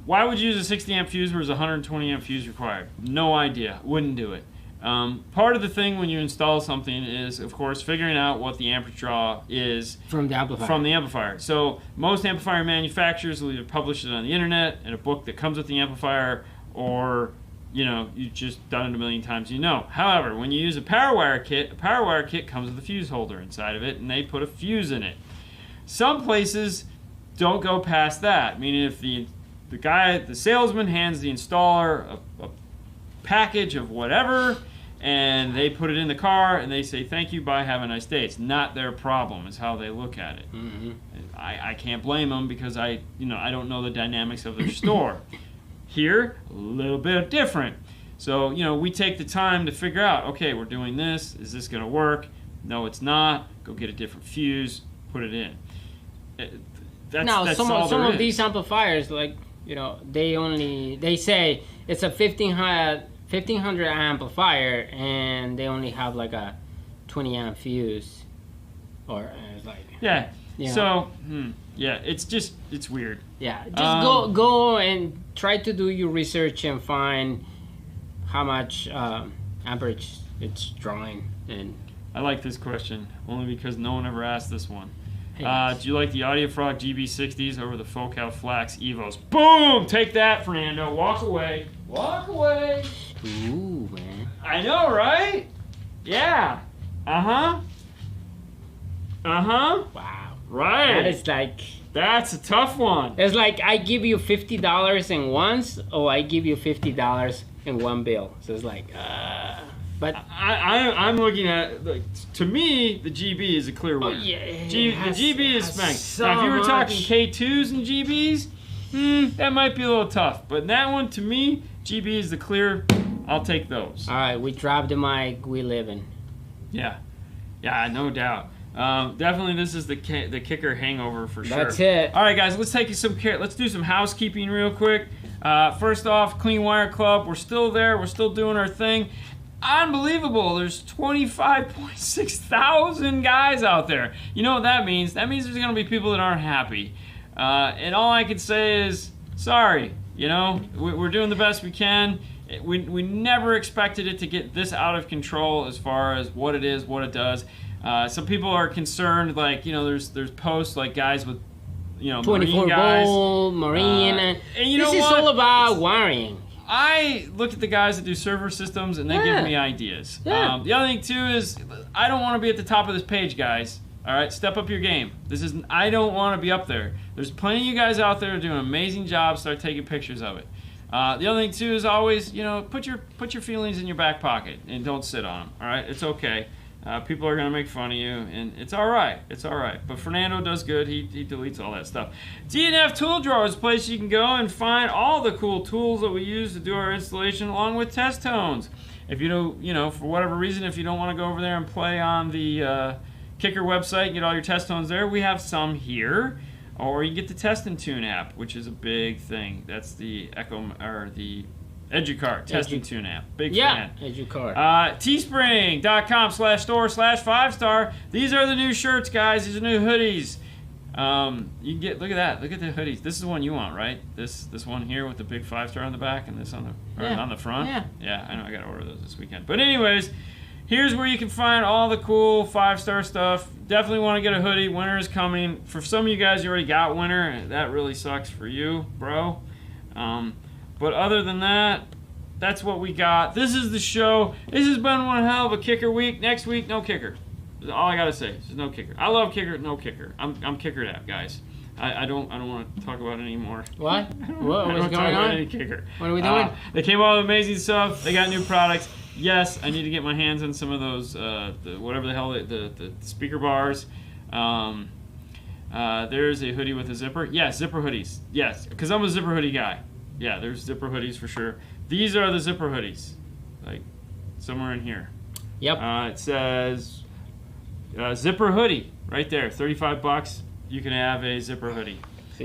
Why would you use a 60 amp fuse where there's a 120 amp fuse required? No idea. Wouldn't do it. Part of the thing when you install something is, of course, figuring out what the amperage draw is from the amplifier. So most amplifier manufacturers will either publish it on the internet in a book that comes with the amplifier, or, you know, you've just done it a million times, you know. However, when you use a power wire kit comes with a fuse holder inside of it, and they put a fuse in it. Some places don't go past that, meaning if the salesman hands the installer a package of whatever, and they put it in the car, and they say, thank you, bye, have a nice day. It's not their problem, is how they look at it. Mm-hmm. I can't blame them because I don't know the dynamics of their store. Here, a little bit different. So, you know, we take the time to figure out, okay, we're doing this. Is this going to work? No, it's not. Go get a different fuse, put it in. That's some all of these amplifiers, like, you know, they say it's a 1500 amplifier and they only have like a 20 amp fuse, or it's like, yeah. You know. So yeah, it's weird. Yeah, just go and try to do your research and find how much amperage it's drawing. And I like this question only because no one ever asked this one. Do you like the Audiofrog GB60s over the Focal Flax Evos? Boom! Take that, Fernando. Walk away. Walk away. Ooh, man. I know, right? Yeah. Uh-huh. Uh-huh. Wow. Right. That is like... That's a tough one. It's like I give you $50 in once, or I give you $50 in one bill. So it's like, but I'm looking at, like, to me, the GB is a clear winner. Oh, yeah, the GB is spanked. So now, if you were talking K2s and GBs, that might be a little tough. But that one, to me, GB is the clear. I'll take those. All right, we dropped the mic. We living. Yeah, no doubt. Definitely, this is the kicker hangover for sure. That's it. All right, guys, let's take some care. Let's do some housekeeping real quick. First off, Clean Wire Club. We're still there. We're still doing our thing. unbelievable. There's 25.6 thousand guys out there. You know what that means? That means there's going to be people that aren't happy. And all I can say is, sorry. You know, we're doing the best we can. We never expected it to get this out of control as far as what it is, what it does. Some people are concerned, like, you know, there's posts like guys with, you know, 24 volt, marine. And you know, this is all about wiring. I look at the guys that do server systems and they give me ideas. Yeah. The other thing too is I don't want to be at the top of this page, guys. All right, step up your game. I don't want to be up there. There's plenty of you guys out there doing an amazing job. Start taking pictures of it. The other thing too is always, you know, put your feelings in your back pocket and don't sit on them. All right, it's okay. People are gonna make fun of you, and it's all right. It's all right. But Fernando does good. He deletes all that stuff. D&F Tool Drawer is a place you can go and find all the cool tools that we use to do our installation, along with test tones. If you don't, you know, for whatever reason, if you don't want to go over there and play on the Kicker website and get all your test tones there, we have some here. Or you can get the Test and Tune app, which is a big thing. That's the the Educard Test and Tune app. Big fan. Educard. Teespring.com/store/5star. These are the new shirts, guys. These are new hoodies. You can get, look at that. Look at the hoodies. This is the one you want, right? This one here with the big 5-star on the back and this on the front. Yeah, I know. I got to order those this weekend. But anyways, here's where you can find all the cool 5-star stuff. Definitely want to get a hoodie. Winter is coming. For some of you guys, you already got winter. That really sucks for you, bro. But other than that, that's what we got. This is the show. This has been one hell of a kicker week. Next week, no kicker. That's all I gotta say. There's no kicker. I love kicker, no kicker. I'm kickered out, guys. I don't want to talk about it anymore. What? What's going on? Any kicker. What are we doing? They came out with amazing stuff. They got new products. Yes, I need to get my hands on some of those, whatever the hell, the speaker bars. There's a hoodie with a zipper. Yes, zipper hoodies. Yes, because I'm a zipper hoodie guy. Yeah, there's zipper hoodies for sure. These are the zipper hoodies, like somewhere in here. Yep. It says zipper hoodie right there, $35. You can have a zipper hoodie.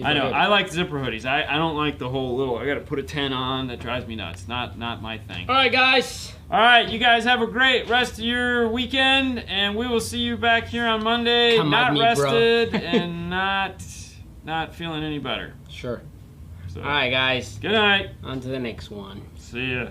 I know. I like zipper hoodies. I don't like the whole little. I got to put a 10 on. That drives me nuts. Not my thing. All right, guys. All right, you guys have a great rest of your weekend, and we will see you back here on Monday. Not rested and not feeling any better. Sure. So, all right, guys. Good night. On to the next one. See ya.